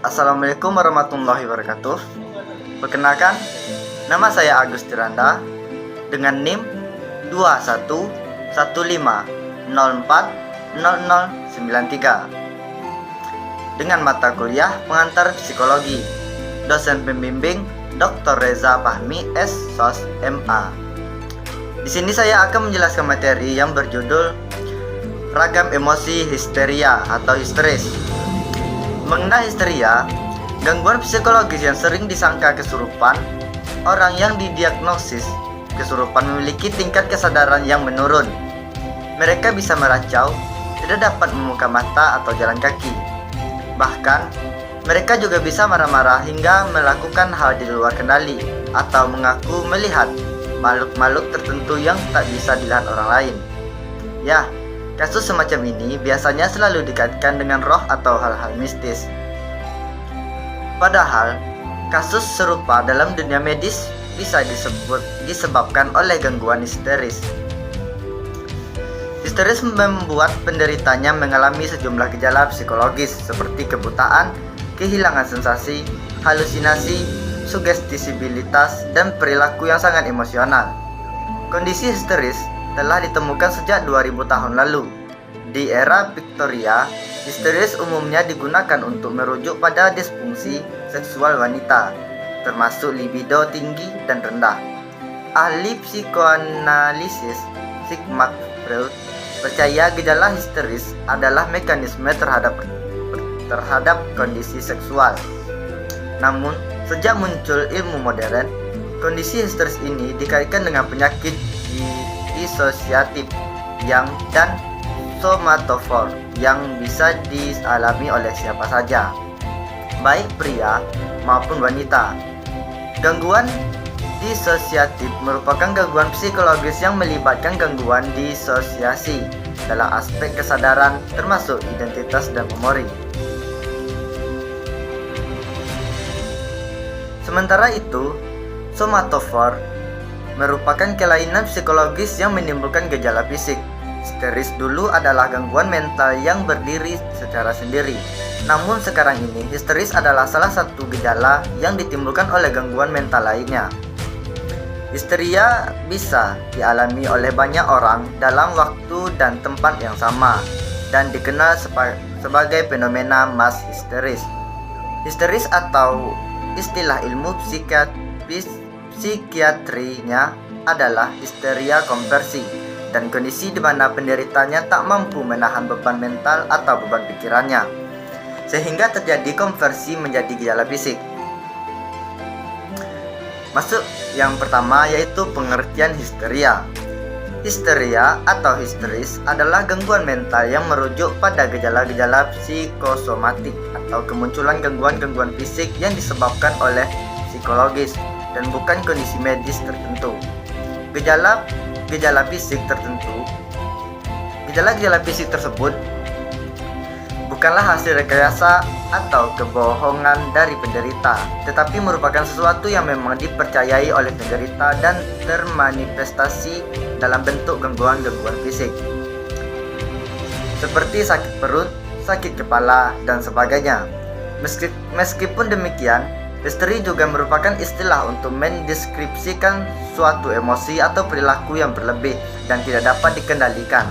Assalamualaikum warahmatullahi wabarakatuh. Perkenalkan, nama saya Agus Tiranda dengan NIM 2115040093 dengan mata kuliah pengantar psikologi. Dosen pembimbing Dr. Reza Fahmi S.Sos MA. Di sini saya akan menjelaskan materi yang berjudul Ragam Emosi Histeria atau Histeris. Mengenai histeria, gangguan psikologis yang sering disangka kesurupan. Orang yang didiagnosis kesurupan memiliki tingkat kesadaran yang menurun. Mereka bisa meracau, tidak dapat membuka mata atau jalan kaki. Bahkan, mereka juga bisa marah-marah hingga melakukan hal di luar kendali atau mengaku melihat makhluk-makhluk tertentu yang tak bisa dilihat orang lain. Ya, kasus semacam ini biasanya selalu dikaitkan dengan roh atau hal-hal mistis. Padahal, kasus serupa dalam dunia medis bisa disebabkan oleh gangguan histeris. Histeris membuat penderitanya mengalami sejumlah gejala psikologis seperti kebutaan, kehilangan sensasi, halusinasi, sugestisibilitas, dan perilaku yang sangat emosional. Kondisi histeris telah ditemukan sejak 2000 tahun lalu. Di era Victoria, histeris umumnya digunakan untuk merujuk pada disfungsi seksual wanita, termasuk libido tinggi dan rendah. Ahli psikoanalisis Sigmund Freud percaya gejala histeris adalah mekanisme terhadap kondisi seksual. Namun, sejak muncul ilmu modern, kondisi histeris ini dikaitkan dengan penyakit disosiatif dan somatofor yang bisa dialami oleh siapa saja, baik pria maupun wanita. Gangguan disosiatif merupakan gangguan psikologis yang melibatkan gangguan disosiasi dalam aspek kesadaran termasuk identitas dan memori. Sementara itu, somatofor merupakan kelainan psikologis yang menimbulkan gejala fisik. Histeris dulu adalah gangguan mental yang berdiri secara sendiri. Namun sekarang ini, histeris adalah salah satu gejala yang ditimbulkan oleh gangguan mental lainnya. Histeria bisa dialami oleh banyak orang dalam waktu dan tempat yang sama dan dikenal sebagai fenomena mass histeris. Histeris atau istilah ilmu psikiatrinya adalah histeria konversi dan kondisi di mana penderitanya tak mampu menahan beban mental atau beban pikirannya sehingga terjadi konversi menjadi gejala fisik. Masuk yang pertama yaitu pengertian histeria. Histeria atau histeris adalah gangguan mental yang merujuk pada gejala-gejala psikosomatik atau kemunculan gangguan-gangguan fisik yang disebabkan oleh psikologis dan bukan kondisi medis tertentu. Gejala fisik tersebut bukanlah hasil rekayasa atau kebohongan dari penderita, tetapi merupakan sesuatu yang memang dipercayai oleh penderita dan termanifestasi dalam bentuk gangguan-gangguan fisik seperti sakit perut, sakit kepala, dan sebagainya. Meskipun demikian, histeri juga merupakan istilah untuk mendeskripsikan suatu emosi atau perilaku yang berlebih dan tidak dapat dikendalikan.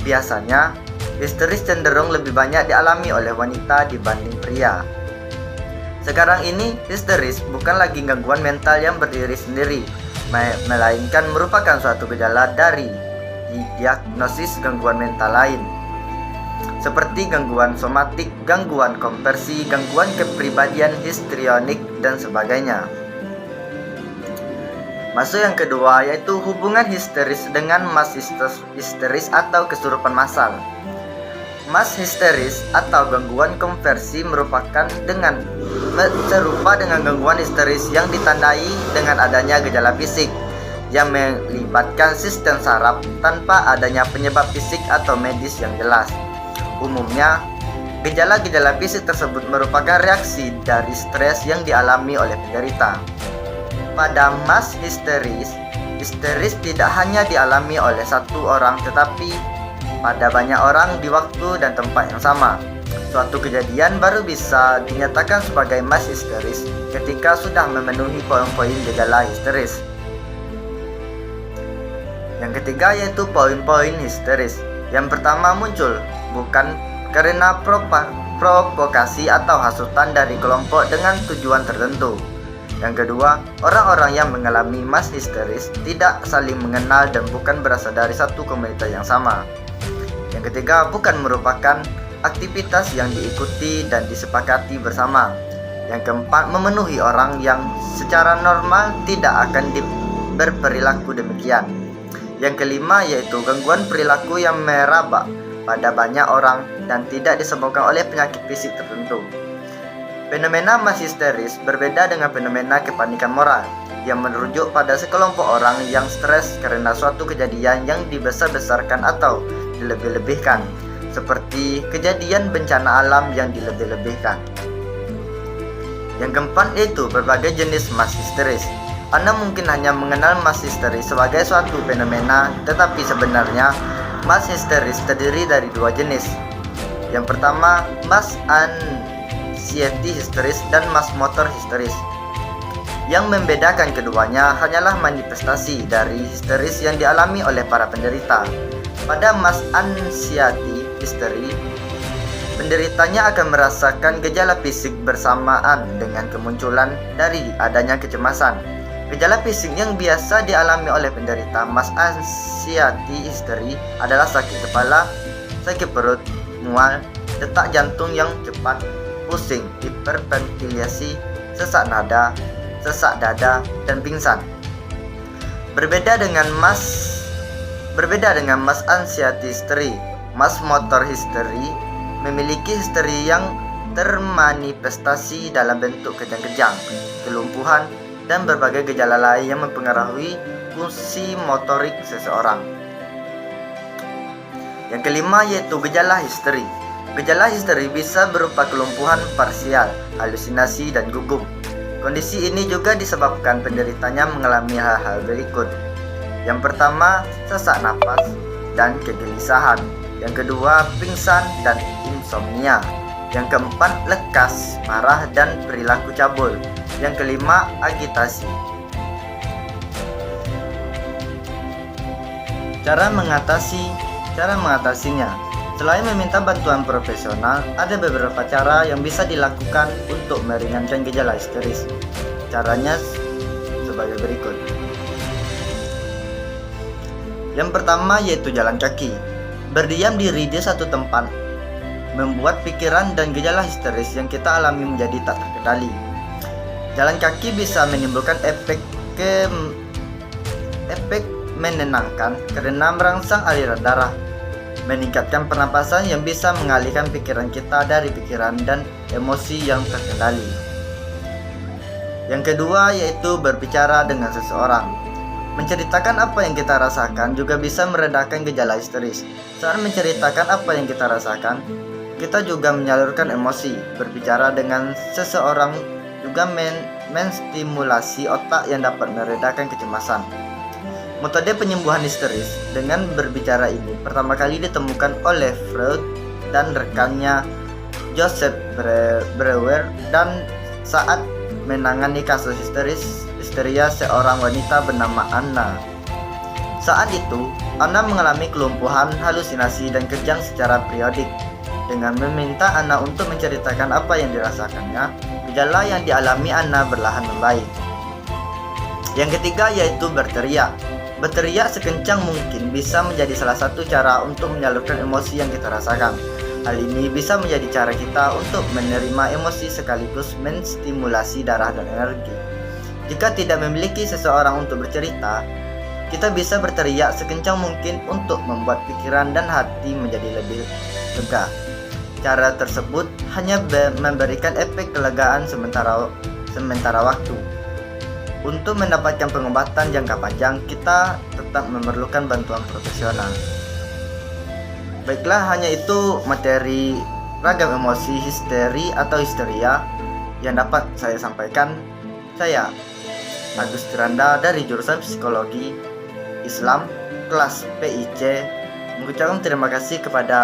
Biasanya, histeris cenderung lebih banyak dialami oleh wanita dibanding pria. Sekarang ini, histeris bukan lagi gangguan mental yang berdiri sendiri, melainkan merupakan suatu gejala dari diagnosis gangguan mental lain, seperti gangguan somatik, gangguan konversi, gangguan kepribadian histrionik, dan sebagainya. Masuk yang kedua yaitu hubungan histeris dengan mass histeris atau kesurupan massal. Mass histeris atau gangguan konversi merupakan serupa dengan gangguan histeris yang ditandai dengan adanya gejala fisik yang melibatkan sistem saraf tanpa adanya penyebab fisik atau medis yang jelas. Umumnya, gejala-gejala fisik tersebut merupakan reaksi dari stres yang dialami oleh penderita. Pada mass histeris tidak hanya dialami oleh satu orang tetapi pada banyak orang di waktu dan tempat yang sama. Suatu kejadian baru bisa dinyatakan sebagai mass histeris ketika sudah memenuhi poin-poin gejala histeris. Yang ketiga yaitu poin-poin histeris. Yang pertama muncul bukan karena provokasi atau hasutan dari kelompok dengan tujuan tertentu. Yang kedua, orang-orang yang mengalami mass histeris tidak saling mengenal dan bukan berasal dari satu komunitas yang sama. Yang ketiga, bukan merupakan aktivitas yang diikuti dan disepakati bersama. Yang keempat, memenuhi orang yang secara normal tidak akan berperilaku demikian. Yang kelima yaitu gangguan perilaku yang merabak pada banyak orang dan tidak disebabkan oleh penyakit fisik tertentu. Fenomena mass histeris berbeda dengan fenomena kepanikan moral yang merujuk pada sekelompok orang yang stres karena suatu kejadian yang dibesar-besarkan atau dilebih-lebihkan, seperti kejadian bencana alam yang dilebih-lebihkan. Yang keempat yaitu berbagai jenis mass histeris. Anda mungkin hanya mengenal mass histeris sebagai suatu fenomena, tetapi sebenarnya mass histeris terdiri dari dua jenis. Yang pertama, mass anxiety histeris dan mass motor histeris. Yang membedakan keduanya hanyalah manifestasi dari histeris yang dialami oleh para penderita. Pada mass anxiety histeris, penderitanya akan merasakan gejala fisik bersamaan dengan kemunculan dari adanya kecemasan. Gejala fisik yang biasa dialami oleh penderita mass anxiety histeris adalah sakit kepala, sakit perut, mual, detak jantung yang cepat, pusing, hiperventilasi, sesak nada, sesak dada, dan pingsan. Berbeda dengan mass anxiety histeris, mass motor histeris memiliki histeri yang termanifestasi dalam bentuk kejang-kejang, kelumpuhan, dan berbagai gejala lain yang mempengaruhi fungsi motorik seseorang. Yang kelima yaitu gejala histeri. Gejala histeri bisa berupa kelumpuhan parsial, halusinasi, dan gugup. Kondisi ini juga disebabkan penderitanya mengalami hal-hal berikut. Yang pertama, sesak napas dan kegelisahan. Yang kedua, pingsan dan insomnia. Yang keempat, lekas, marah, dan perilaku cabul. Yang kelima, agitasi. Cara mengatasinya. Selain meminta bantuan profesional, ada beberapa cara yang bisa dilakukan untuk meringankan gejala histeris. Caranya sebagai berikut. Yang pertama yaitu jalan kaki. Berdiam diri di satu tempat membuat pikiran dan gejala histeris yang kita alami menjadi tak terkendali. Jalan kaki bisa menimbulkan efek menenangkan karena merangsang aliran darah, meningkatkan pernapasan yang bisa mengalihkan pikiran kita dari pikiran dan emosi yang terkendali. Yang kedua yaitu berbicara dengan seseorang. Menceritakan apa yang kita rasakan juga bisa meredakan gejala histeris. Saat menceritakan apa yang kita rasakan, kita juga menyalurkan emosi. Berbicara dengan seseorang juga menstimulasi otak yang dapat meredakan kecemasan. Metode penyembuhan histeris dengan berbicara ini pertama kali ditemukan oleh Freud dan rekannya Joseph Breuer dan saat menangani kasus histeria seorang wanita bernama Anna. Saat itu, Anna mengalami kelumpuhan, halusinasi, dan kejang secara periodik. Dengan meminta Anna untuk menceritakan apa yang dirasakannya, gejala yang dialami Anna perlahan membaik. Yang ketiga yaitu berteriak. Berteriak sekencang mungkin bisa menjadi salah satu cara untuk menyalurkan emosi yang kita rasakan. Hal ini bisa menjadi cara kita untuk menerima emosi sekaligus menstimulasi darah dan energi. Jika tidak memiliki seseorang untuk bercerita, kita bisa berteriak sekencang mungkin untuk membuat pikiran dan hati menjadi lebih lega. Cara tersebut hanya memberikan efek kelegaan sementara waktu. Untuk mendapatkan pengobatan jangka panjang, kita tetap memerlukan bantuan profesional. Baiklah, hanya itu materi ragam emosi histeri atau histeria yang dapat saya sampaikan. Saya Agus Tiranda dari jurusan Psikologi Islam kelas PIC mengucapkan terima kasih kepada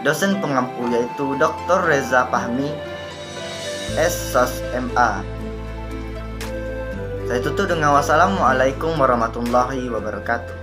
dosen pengampu yaitu Dr. Reza Fahmi, SSOS MA. Saya tutup dengan wassalamualaikum warahmatullahi wabarakatuh.